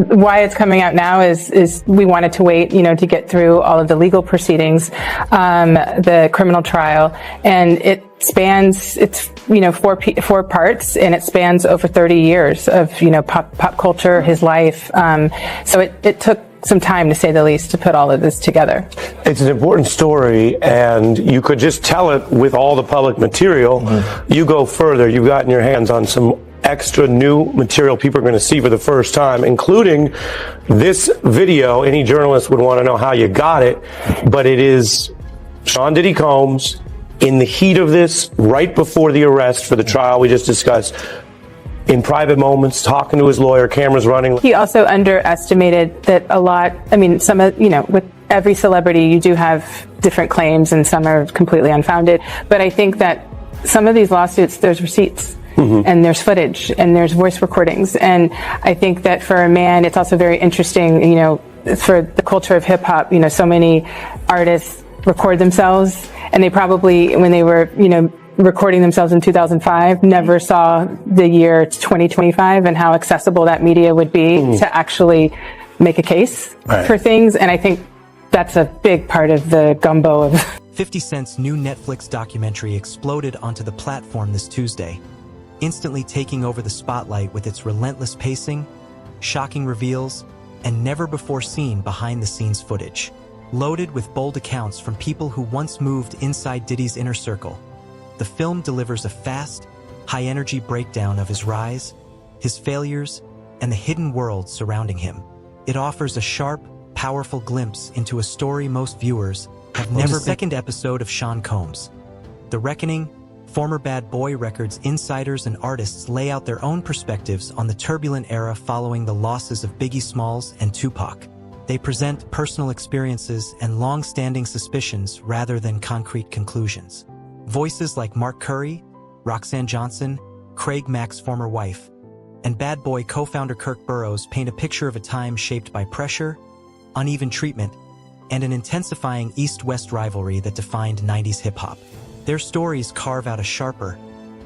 why it's coming out now is we wanted to wait, to get through all of the legal proceedings, the criminal trial, and it's 4 parts, and it spans over 30 years of, pop culture, his life. So it took some time, to say the least, to put all of this together. It's an important story, and you could just tell it with all the public material. Mm-hmm. You go further, you've gotten your hands on some extra new material people are going to see for the first time, including this video. Any journalist would want to know how you got it, but it is Sean Diddy Combs in the heat of this, right before the arrest for the trial we just discussed, in private moments, talking to his lawyer, cameras running. He also underestimated that a lot, some of, with every celebrity, you do have different claims and some are completely unfounded. But I think that some of these lawsuits, there's receipts. Mm-hmm. And there's footage and there's voice recordings. And I think that for a man, it's also very interesting, for the culture of hip hop, so many artists record themselves, and they probably, when they were, recording themselves in 2005, never saw the year 2025 and how accessible that media would be to actually make a case for things. And I think that's a big part of the gumbo of 50 Cent's new Netflix documentary exploded onto the platform this Tuesday, instantly taking over the spotlight with its relentless pacing, shocking reveals, and never-before-seen behind-the-scenes footage. Loaded with bold accounts from people who once moved inside Diddy's inner circle, the film delivers a fast, high-energy breakdown of his rise, his failures, and the hidden world surrounding him. It offers a sharp, powerful glimpse into a story most viewers have never been. The second episode of Sean Combs, The Reckoning, former Bad Boy Records insiders and artists lay out their own perspectives on the turbulent era following the losses of Biggie Smalls and Tupac. They present personal experiences and long-standing suspicions rather than concrete conclusions. Voices like Mark Curry, Roxanne Johnson, Craig Mack's former wife, and Bad Boy co-founder Kirk Burrows paint a picture of a time shaped by pressure, uneven treatment, and an intensifying East-West rivalry that defined 90s hip-hop. Their stories carve out a sharper,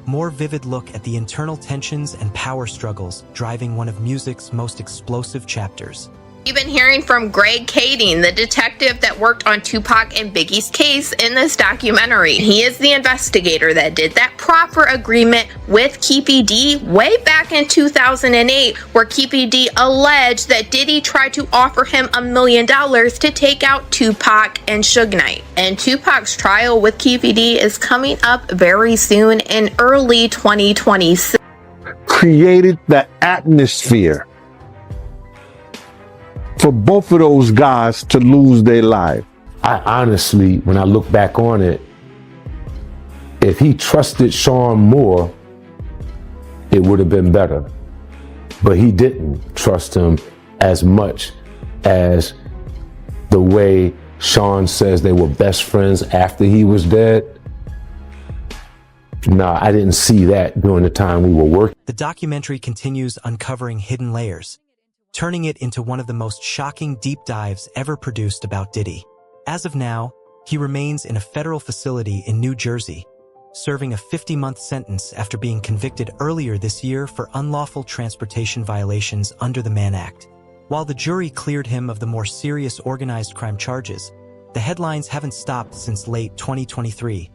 more vivid look at the internal tensions and power struggles driving one of music's most explosive chapters. You've been hearing from Greg Kading, the detective that worked on Tupac and Biggie's case in this documentary. He is the investigator that did that proper agreement with Keefe D way back in 2008, where Keefe D alleged that Diddy tried to offer him $1 million to take out Tupac and Suge Knight. And Tupac's trial with Keefe D is coming up very soon in early 2026. Created the atmosphere for both of those guys to lose their life. I honestly, when I look back on it, if he trusted Sean more, it would have been better. But he didn't trust him as much as the way Sean says they were best friends after he was dead. Nah, I didn't see that during the time we were working. The documentary continues uncovering hidden layers, turning it into one of the most shocking deep dives ever produced about Diddy. As of now, he remains in a federal facility in New Jersey, serving a 50-month sentence after being convicted earlier this year for unlawful transportation violations under the Mann Act. While the jury cleared him of the more serious organized crime charges, the headlines haven't stopped since late 2023,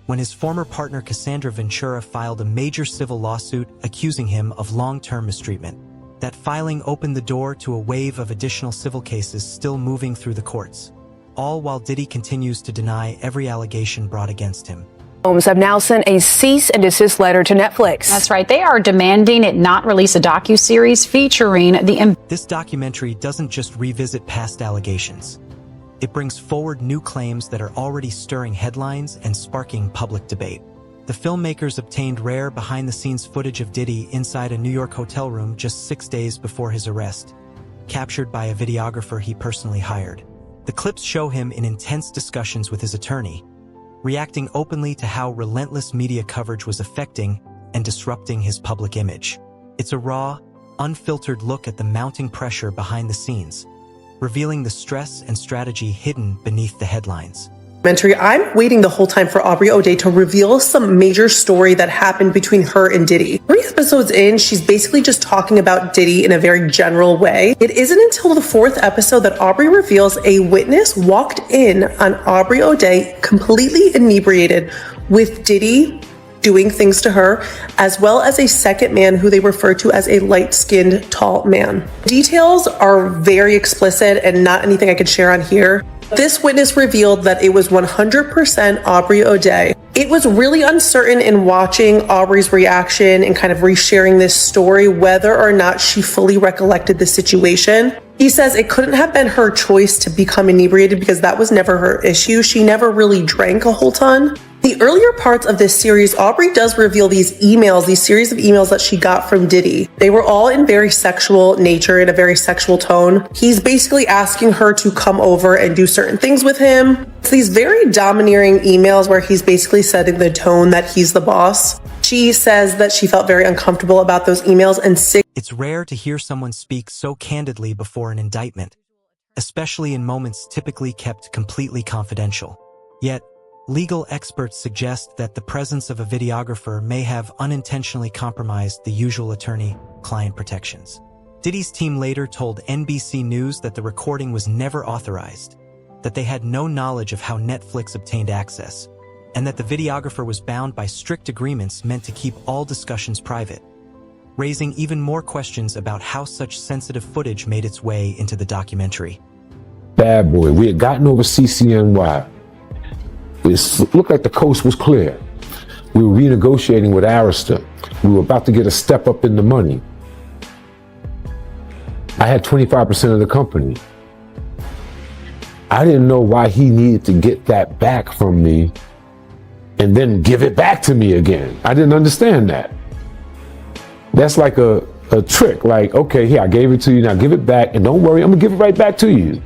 when his former partner Cassandra Ventura filed a major civil lawsuit accusing him of long-term mistreatment. That filing opened the door to a wave of additional civil cases still moving through the courts, all while Diddy continues to deny every allegation brought against him. Homes have now sent a cease and desist letter to Netflix. That's right. They are demanding it not release a docuseries featuring the... This documentary doesn't just revisit past allegations. It brings forward new claims that are already stirring headlines and sparking public debate. The filmmakers obtained rare behind-the-scenes footage of Diddy inside a New York hotel room just 6 days before his arrest, captured by a videographer he personally hired. The clips show him in intense discussions with his attorney, reacting openly to how relentless media coverage was affecting and disrupting his public image. It's a raw, unfiltered look at the mounting pressure behind the scenes, revealing the stress and strategy hidden beneath the headlines. I'm waiting the whole time for Aubrey O'Day to reveal some major story that happened between her and Diddy. 3 episodes in, she's basically just talking about Diddy in a very general way. It isn't until the 4th episode that Aubrey reveals a witness walked in on Aubrey O'Day completely inebriated with Diddy doing things to her, as well as a second man who they refer to as a light-skinned, tall man. Details are very explicit and not anything I could share on here. This witness revealed that it was 100% Aubrey O'Day. It was really uncertain in watching Aubrey's reaction and kind of resharing this story whether or not she fully recollected the situation. He says it couldn't have been her choice to become inebriated because that was never her issue. She never really drank a whole ton. The earlier parts of this series, Aubrey does reveal these series of emails that she got from Diddy. They were all in very sexual nature, in a very sexual tone. He's basically asking her to come over and do certain things with him. It's these very domineering emails where he's basically setting the tone that he's the boss. She says that she felt very uncomfortable about those emails and It's rare to hear someone speak so candidly before an indictment, especially in moments typically kept completely confidential. Yet, legal experts suggest that the presence of a videographer may have unintentionally compromised the usual attorney-client protections. Diddy's team later told NBC News that the recording was never authorized, that they had no knowledge of how Netflix obtained access, and that the videographer was bound by strict agreements meant to keep all discussions private, raising even more questions about how such sensitive footage made its way into the documentary. Bad boy. We had gotten over CCNY. It looked like the coast was clear. We were renegotiating with Arista. We were about to get a step up in the money. I had 25% of the company. I didn't know why he needed to get that back from me and then give it back to me again. I didn't understand that. That's like a trick. Like, okay, here, I gave it to you, now give it back, and don't worry, I'm gonna give it right back to you.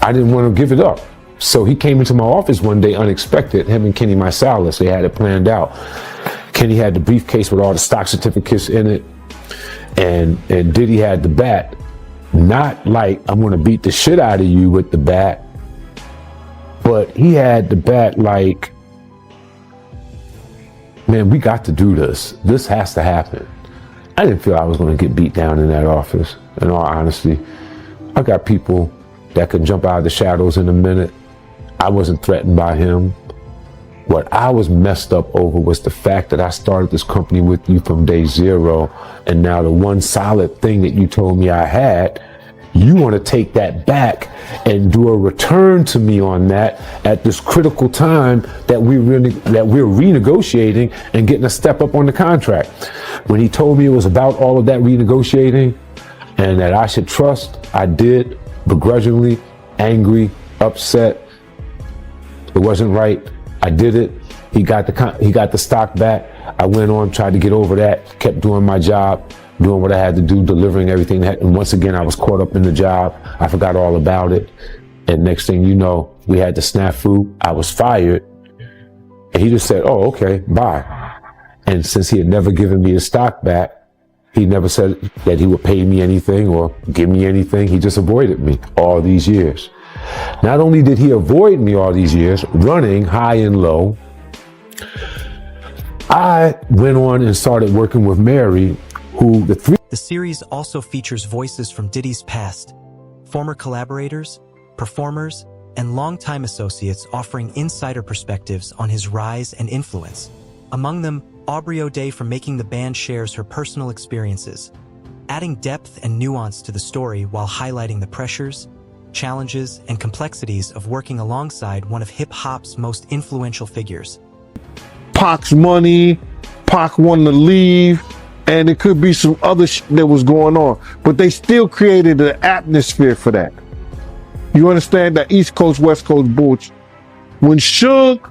I didn't want to give it up. So he came into my office one day unexpected, him and Kenny Marsalis, they had it planned out. Kenny had the briefcase with all the stock certificates in it, and Diddy had the bat. Not like, I'm gonna beat the shit out of you with the bat, but he had the bat like, man, we got to do this. This has to happen. I didn't feel I was gonna get beat down in that office, in all honesty. I got people that could jump out of the shadows in a minute. I wasn't threatened by him. What I was messed up over was the fact that I started this company with you from day zero, and now the one solid thing that you told me I had, you want to take that back and do a return to me on that at this critical time that we're renegotiating and getting a step up on the contract. When he told me it was about all of that renegotiating and that I should trust, I did, begrudgingly, angry, upset. It wasn't right. I did it. He got the stock back. I went on, tried to get over that, kept doing my job, doing what I had to do, delivering everything. And once again, I was caught up in the job. I forgot all about it. And next thing you know, we had the snafu. I was fired. And he just said, oh, okay, bye. And since he had never given me the stock back, he never said that he would pay me anything or give me anything. He just avoided me all these years. Not only did he avoid me all these years, running high and low, I went on and started working with Mary, who The series also features voices from Diddy's past, former collaborators, performers, and longtime associates offering insider perspectives on his rise and influence. Among them, Aubrey O'Day from Making the Band shares her personal experiences, adding depth and nuance to the story while highlighting the pressures, challenges, and complexities of working alongside one of hip-hop's most influential figures. Pac's money, Pac wanted to leave, and it could be some other shit that was going on. But they still created an atmosphere for that. You understand that East Coast, West Coast bullshit. When Suge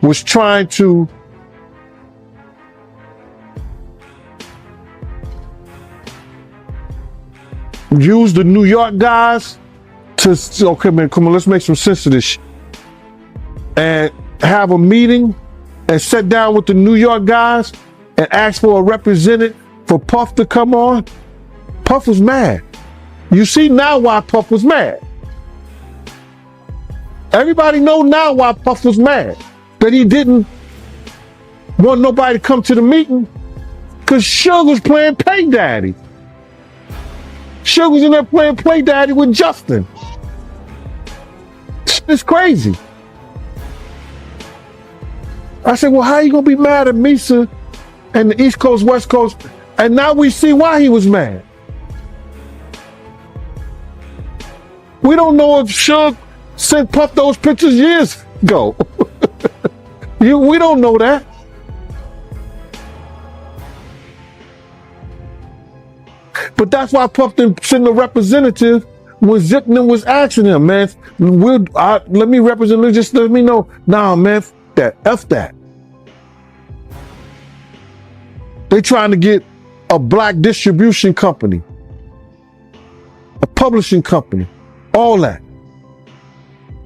was trying to use the New York guys to, okay man, come on, let's make some sense of this shit. And have a meeting and sit down with the New York guys and ask for a representative for Puff to come on. Puff was mad. You see now why Puff was mad. Everybody know now why Puff was mad. That he didn't want nobody to come to the meeting. Because Suge was playing Pay Daddy. Suge was in there playing Play Daddy with Justin. It's crazy. I said, well, how you gonna be mad at Misa and the East Coast, West Coast? And now we see why he was mad. We don't know if Suge sent Puff those pictures years ago. We don't know that. But that's why Puff didn't send a representative when Zipman was asking him, man, let me represent, just let me know. Nah, man, F that. They trying to get a black distribution company, a publishing company, all that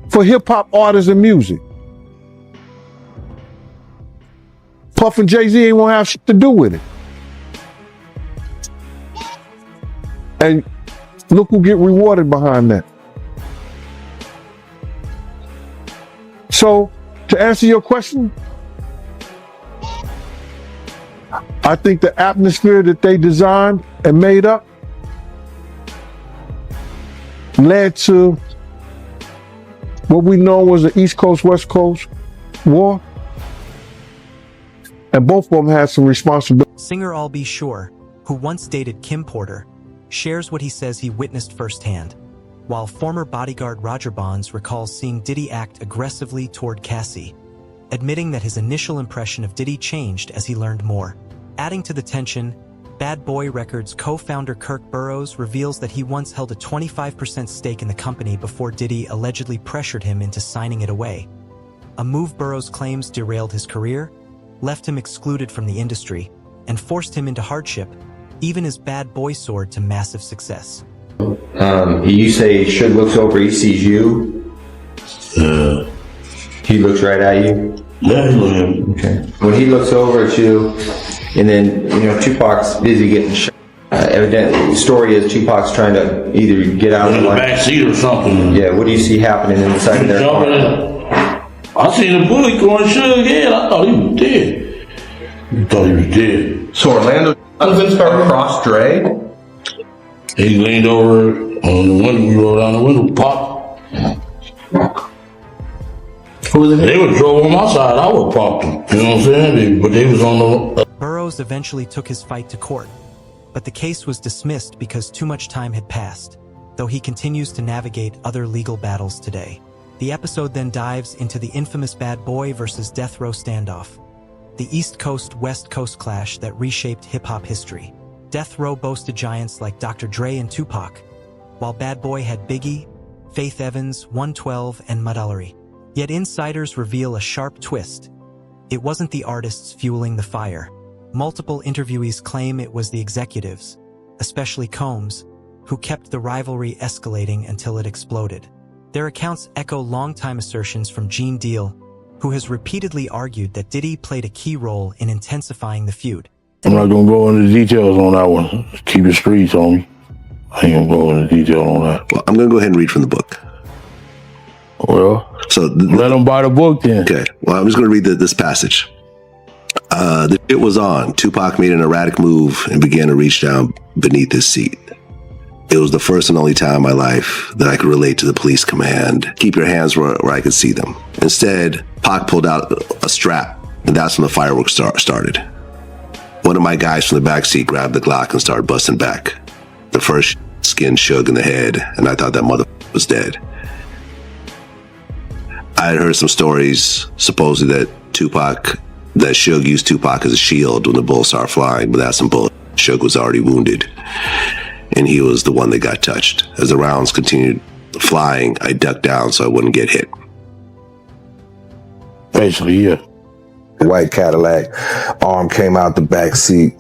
for hip hop artists and music. Puff and Jay-Z ain't gonna have shit to do with it. And look who get rewarded behind that. So, to answer your question, I think the atmosphere that they designed and made up led to what we know was the East Coast, West Coast war. And both of them had some responsibility. Singer I'll Be Sure, who once dated Kim Porter, shares what he says he witnessed firsthand, while former bodyguard Roger Bonds recalls seeing Diddy act aggressively toward Cassie, admitting that his initial impression of Diddy changed as he learned more. Adding to the tension, Bad Boy Records co-founder Kirk Burrows reveals that he once held a 25% stake in the company before Diddy allegedly pressured him into signing it away. A move Burrows claims derailed his career, left him excluded from the industry, and forced him into hardship, even his Bad Boy soared to massive success. You say Suge looks over, he sees you? He looks right at you? Yeah, he looks at me. Okay. When he looks over at you, and then, Tupac's busy getting shot. Evidently, the story is Tupac's trying to either get out in the back seat or something. Yeah, what do you see happening inside their car? I seen the bullet going Suge's head. I thought he was dead. So Orlando across Dre? He leaned over on the window, we rolled down the window, pop. They would drove on my side, I would pop them. You know what I'm saying? But they was on the... Burrows eventually took his fight to court, but the case was dismissed because too much time had passed, though he continues to navigate other legal battles today. The episode then dives into the infamous Bad Boy versus Death Row standoff, the East Coast-West Coast clash that reshaped hip-hop history. Death Row boasted giants like Dr. Dre and Tupac, while Bad Boy had Biggie, Faith Evans, 112, and Mudullery. Yet insiders reveal a sharp twist. It wasn't the artists fueling the fire. Multiple interviewees claim it was the executives, especially Combs, who kept the rivalry escalating until it exploded. Their accounts echo longtime assertions from Gene Deal, who has repeatedly argued that Diddy played a key role in intensifying the feud. I'm not gonna go into details on that one. Keep the streets on me. I ain't gonna go into detail on that. Well, I'm gonna go ahead and read from the book. Well, so let them buy the book then. Okay. Well, I'm just gonna read this passage. The shit was on. Tupac made an erratic move and began to reach down beneath his seat. It was the first and only time in my life that I could relate to the police command, keep your hands where I could see them. Instead, Pac pulled out a strap, and that's when the fireworks started. One of my guys from the backseat grabbed the Glock and started busting back. The first skinned Suge in the head, and I thought that mother was dead. I had heard some stories, supposedly that Suge used Tupac as a shield when the bullets started flying, but that's some bullshit. Suge was already wounded, and he was the one that got touched. As the rounds continued flying, I ducked down so I wouldn't get hit. Basically, yeah. The white Cadillac, arm came out the back seat,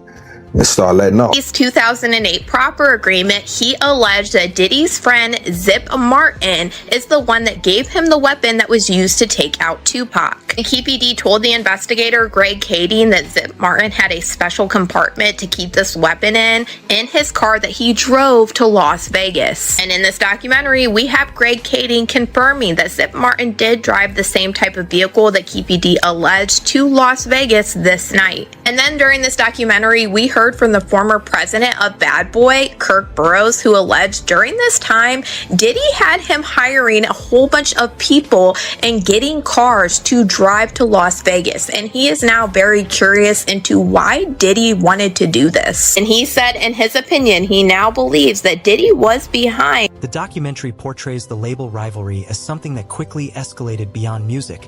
and start letting off. His 2008 proper agreement, he alleged that Diddy's friend Zip Martin is the one that gave him the weapon that was used to take out Tupac. And Keefe D told the investigator Greg Kading that Zip Martin had a special compartment to keep this weapon in his car that he drove to Las Vegas. And in this documentary, we have Greg Kading confirming that Zip Martin did drive the same type of vehicle that Keefe D alleged to Las Vegas this night. And then during this documentary, we heard from the former president of Bad Boy, Kirk Burroughs, who alleged during this time, Diddy had him hiring a whole bunch of people and getting cars to drive to Las Vegas. And he is now very curious into why Diddy wanted to do this. And he said, in his opinion, he now believes that Diddy was behind. The documentary portrays the label rivalry as something that quickly escalated beyond music,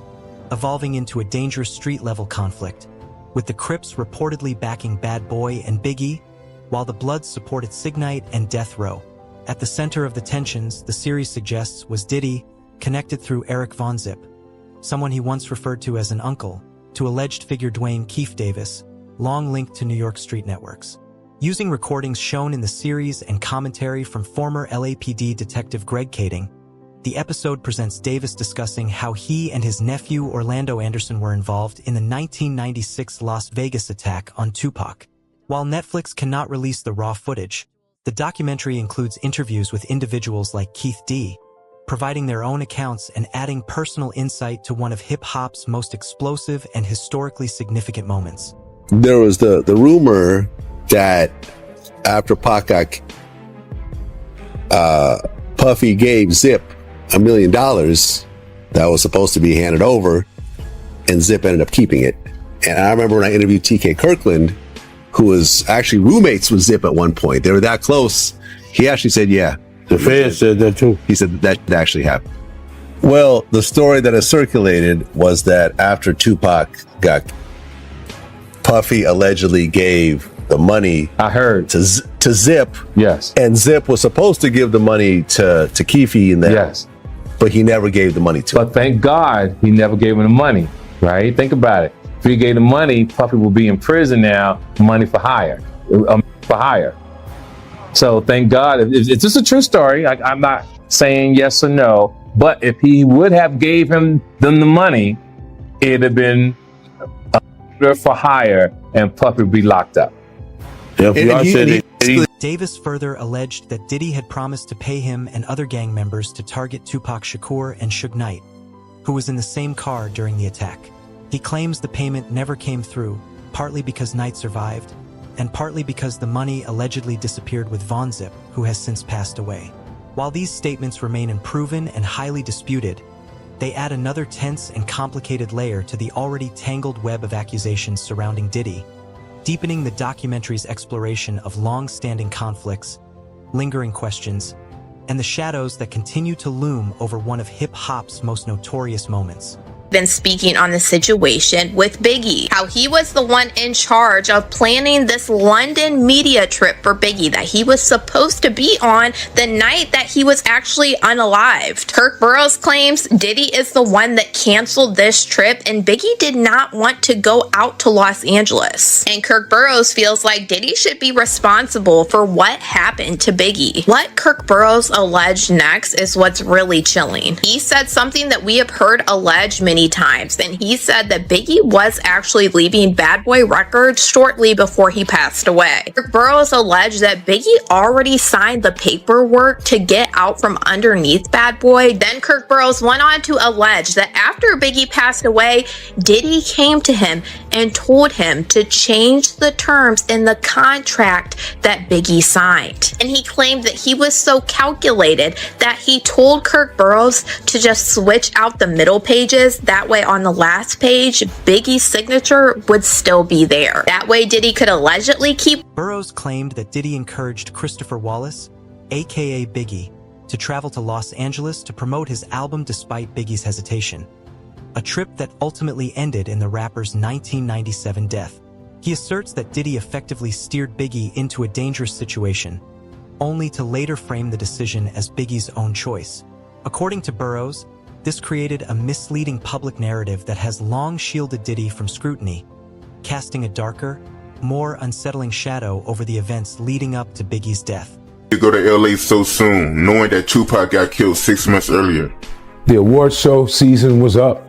evolving into a dangerous street-level conflict, with the Crips reportedly backing Bad Boy and Biggie, while the Bloods supported Signite and Death Row. At the center of the tensions, the series suggests, was Diddy, connected through Eric Von Zip, someone he once referred to as an uncle, to alleged figure Dwayne Keefe Davis, long linked to New York street networks. Using recordings shown in the series and commentary from former LAPD detective Greg Kading, the episode presents Davis discussing how he and his nephew Orlando Anderson were involved in the 1996 Las Vegas attack on Tupac. While Netflix cannot release the raw footage, the documentary includes interviews with individuals like Keith D, providing their own accounts and adding personal insight to one of hip-hop's most explosive and historically significant moments. There was the rumor that after Pac Puffy gave Zip $1 million that was supposed to be handed over, and Zip ended up keeping it. And I remember when I interviewed TK Kirkland, who was actually roommates with Zip at one point, they were that close. He actually said, yeah. The Fed said that too. He said that actually happened. Well, the story that has circulated was that after Tupac got, Puffy allegedly gave the money, I heard, to Zip. Yes. And Zip was supposed to give the money to Keefe and them. Yes. But he never gave the money to him. But thank God he never gave him the money, right? Think about it. If he gave the money, Puffy will be in prison now, money for hire. So thank God. It's just a true story. I'm not saying yes or no, but if he would have gave them the money, it'd have been for hire and Puffy would be locked up. Davis further alleged that Diddy had promised to pay him and other gang members to target Tupac Shakur and Suge Knight, who was in the same car during the attack. He claims the payment never came through, partly because Knight survived, and partly because the money allegedly disappeared with Von Zip, who has since passed away. While these statements remain unproven and highly disputed, they add another tense and complicated layer to the already tangled web of accusations surrounding Diddy, deepening the documentary's exploration of long-standing conflicts, lingering questions, and the shadows that continue to loom over one of hip-hop's most notorious moments. Been speaking on the situation with Biggie, how he was the one in charge of planning this London media trip for Biggie that he was supposed to be on the night that he was actually unalived. Kirk Burroughs claims Diddy is the one that canceled this trip and Biggie did not want to go out to Los Angeles. And Kirk Burroughs feels like Diddy should be responsible for what happened to Biggie. What Kirk Burroughs alleged next is what's really chilling. He said something that we have heard alleged many times, and he said that Biggie was actually leaving Bad Boy Records shortly before he passed away. Kirk Burroughs alleged that Biggie already signed the paperwork to get out from underneath Bad Boy. Then Kirk Burroughs went on to allege that after Biggie passed away, Diddy came to him and told him to change the terms in the contract that Biggie signed. And he claimed that he was so calculated that he told Kirk Burroughs to just switch out the middle pages. That way on the last page, Biggie's signature would still be there. That way Diddy could allegedly keep. Burroughs claimed that Diddy encouraged Christopher Wallace, aka Biggie, to travel to Los Angeles to promote his album despite Biggie's hesitation, a trip that ultimately ended in the rapper's 1997 death. He asserts that Diddy effectively steered Biggie into a dangerous situation, only to later frame the decision as Biggie's own choice. According to Burroughs, this created a misleading public narrative that has long shielded Diddy from scrutiny, casting a darker, more unsettling shadow over the events leading up to Biggie's death. To go to LA so soon, knowing that Tupac got killed 6 months earlier. The award show season was up.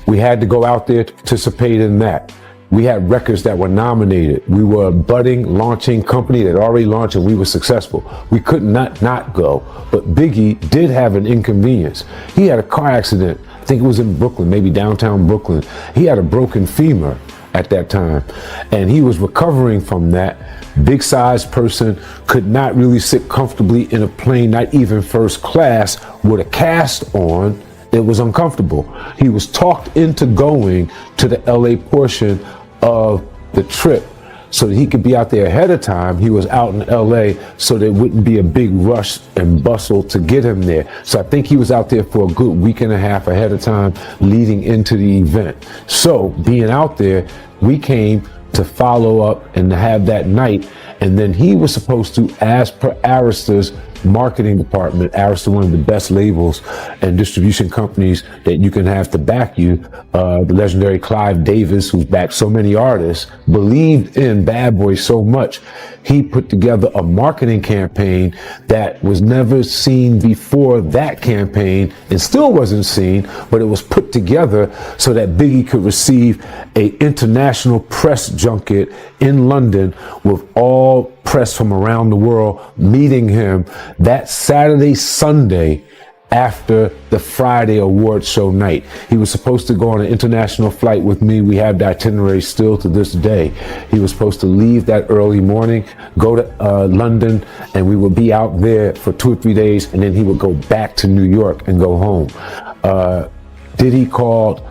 We had to go out there to participate in that. We had records that were nominated. We were a budding, launching company that already launched, and we were successful. We could not go. But Biggie did have an inconvenience. He had a car accident. I think it was in Brooklyn, maybe downtown Brooklyn. He had a broken femur at that time, and he was recovering from that. Big sized person, could not really sit comfortably in a plane, not even first class, with a cast on. It was uncomfortable. He was talked into going to the LA portion of the trip so that he could be out there ahead of time. He was out in LA so there wouldn't be a big rush and bustle to get him there. So I think he was out there for a good week and a half ahead of time leading into the event. So being out there, we came to follow up and to have that night. And then he was supposed to, as per Arresta's marketing department, Arista, one of the best labels and distribution companies that you can have to back you, the legendary Clive Davis, who's backed so many artists, believed in Bad Boy so much, he put together a marketing campaign that was never seen before that campaign, and still wasn't seen, but it was put together so that Biggie could receive an international press junket in London with all press from around the world meeting him that Saturday, Sunday after the Friday award show night. He was supposed to go on an international flight with me. We have the itinerary still to this day. He was supposed to leave that early morning, go to London, and we would be out there for 2 or 3 days, and then he would go back to New York and go home. Diddy called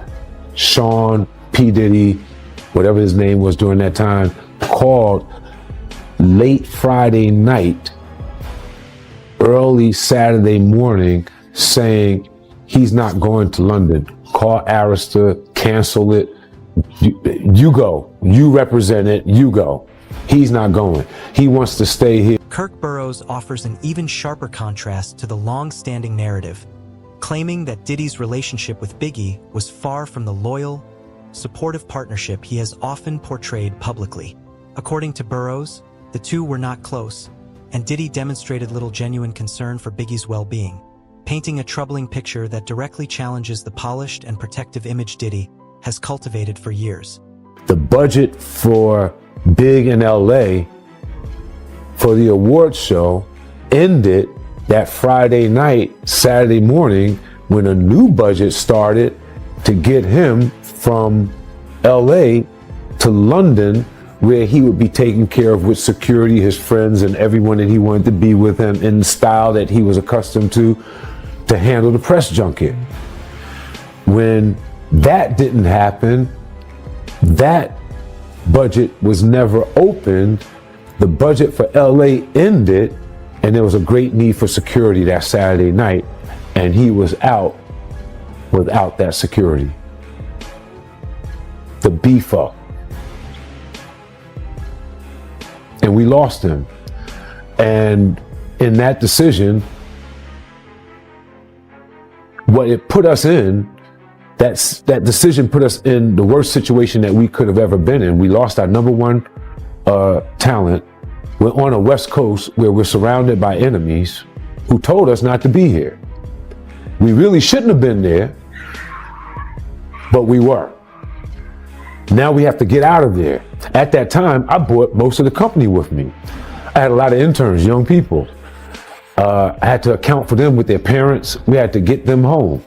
Sean P. Diddy, whatever his name was during that time, called late Friday night, early Saturday morning, saying he's not going to London. Call Arista, cancel it. You go. You represent it. You go. He's not going. He wants to stay here. Kirk Burrows offers an even sharper contrast to the long-standing narrative, claiming that Diddy's relationship with Biggie was far from the loyal, supportive partnership he has often portrayed publicly. According to Burrows, the two were not close, and Diddy demonstrated little genuine concern for Biggie's well-being, painting a troubling picture that directly challenges the polished and protective image Diddy has cultivated for years. The budget for Big in LA for the award show ended that Friday night, Saturday morning, when a new budget started to get him from LA to London, where he would be taken care of with security, his friends, and everyone that he wanted to be with him in the style that he was accustomed to handle the press junket. When that didn't happen, that budget was never opened. The budget for LA ended, and there was a great need for security that Saturday night, and he was out without that security. The beef up. And we lost him. And in that decision, what it put us in, that decision put us in the worst situation that we could have ever been in. We lost our number one talent. We're on a West Coast where we're surrounded by enemies who told us not to be here. We really shouldn't have been there, but we were. Now we have to get out of there. At that time, I brought most of the company with me. I had a lot of interns, young people. I had to account for them with their parents. We had to get them home.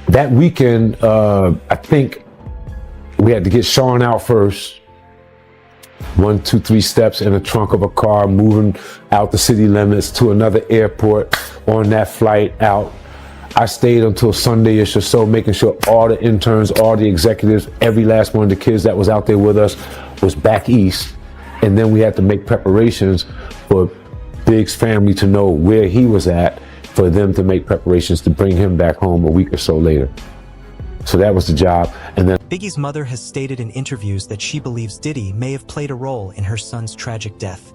That weekend, I think we had to get Sean out first. 1, 2, 3 steps in the trunk of a car, moving out the city limits to another airport on that flight out. I stayed until Sunday-ish or so, making sure all the interns, all the executives, every last one of the kids that was out there with us was back east. And then we had to make preparations for Big's family to know where he was at, for them to make preparations to bring him back home a week or so later. So that was the job. And then Biggie's mother has stated in interviews that she believes Diddy may have played a role in her son's tragic death,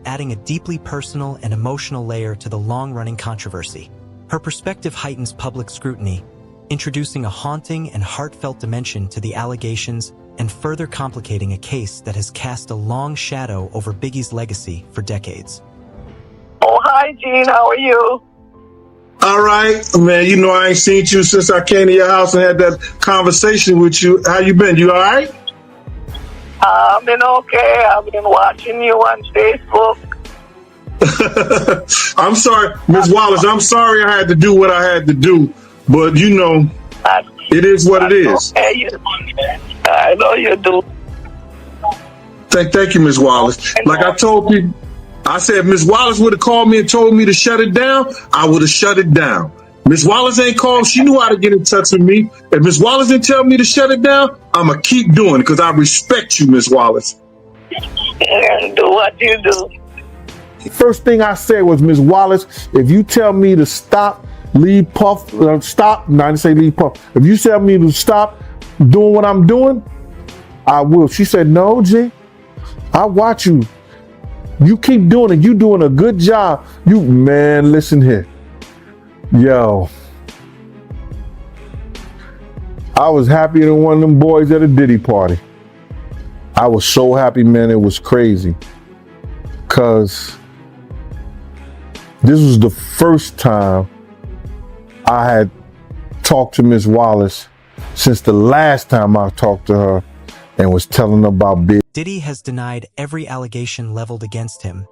adding a deeply personal and emotional layer to the long-running controversy. Her perspective heightens public scrutiny, introducing a haunting and heartfelt dimension to the allegations and further complicating a case that has cast a long shadow over Biggie's legacy for decades. Oh, hi, Gene. How are you? All right, man. You know I ain't seen you since I came to your house and had that conversation with you. How you been? You all right? I've been okay. I've been watching you on Facebook. I'm sorry, Ms. Wallace. I'm sorry I had to do what I had to do, but you know, it is what it is. Okay, I know you do. Thank you, Ms. Wallace. Like I told people, I said if Ms. Wallace would have called me and told me to shut it down, I would have shut it down. Ms. Wallace ain't called. She knew how to get in touch with me. If Ms. Wallace didn't tell me to shut it down, I'm going to keep doing it because I respect you, Ms. Wallace. And do what you do. First thing I said was, Ms. Wallace, if you tell me to stop, leave Puff, stop, no, I didn't say leave Puff. If you tell me to stop doing what I'm doing, I will. She said, no, G, I watch you. You keep doing it. You doing a good job. You, man, listen here. Yo, I was happier than one of them boys at a Diddy party. I was so happy, man, it was crazy. Cause this was the first time I had talked to Ms. Wallace since the last time I talked to her and was telling her about Big. Diddy has denied every allegation leveled against him,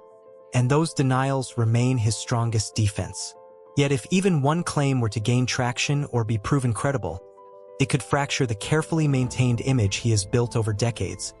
and those denials remain his strongest defense. Yet if even one claim were to gain traction or be proven credible, it could fracture the carefully maintained image he has built over decades,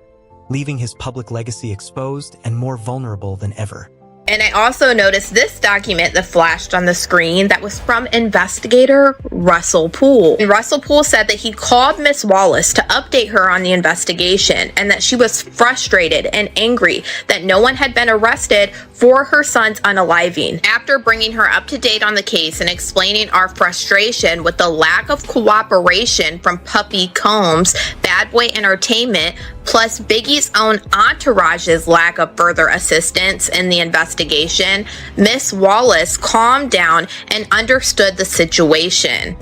leaving his public legacy exposed and more vulnerable than ever. And I also noticed this document that flashed on the screen that was from investigator Russell Poole. And Russell Poole said that he called Miss Wallace to update her on the investigation and that she was frustrated and angry that no one had been arrested for her son's unaliving. After bringing her up to date on the case and explaining our frustration with the lack of cooperation from Puppy Combs, Bad Boy Entertainment, plus Biggie's own entourage's lack of further assistance in the investigation, Miss Wallace calmed down and understood the situation.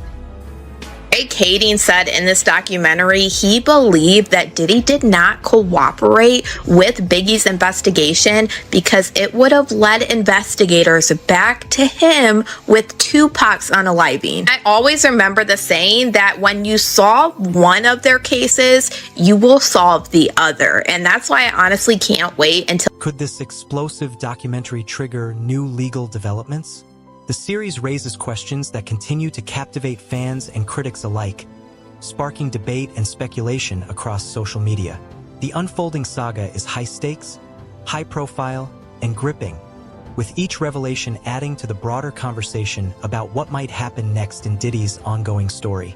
Greg Kading said in this documentary he believed that Diddy did not cooperate with Biggie's investigation because it would have led investigators back to him with Tupac's unaliving. I always remember the saying that when you solve one of their cases, you will solve the other. And that's why I honestly can't wait until... Could this explosive documentary trigger new legal developments? The series raises questions that continue to captivate fans and critics alike, sparking debate and speculation across social media. The unfolding saga is high stakes, high profile, and gripping, with each revelation adding to the broader conversation about what might happen next in Diddy's ongoing story.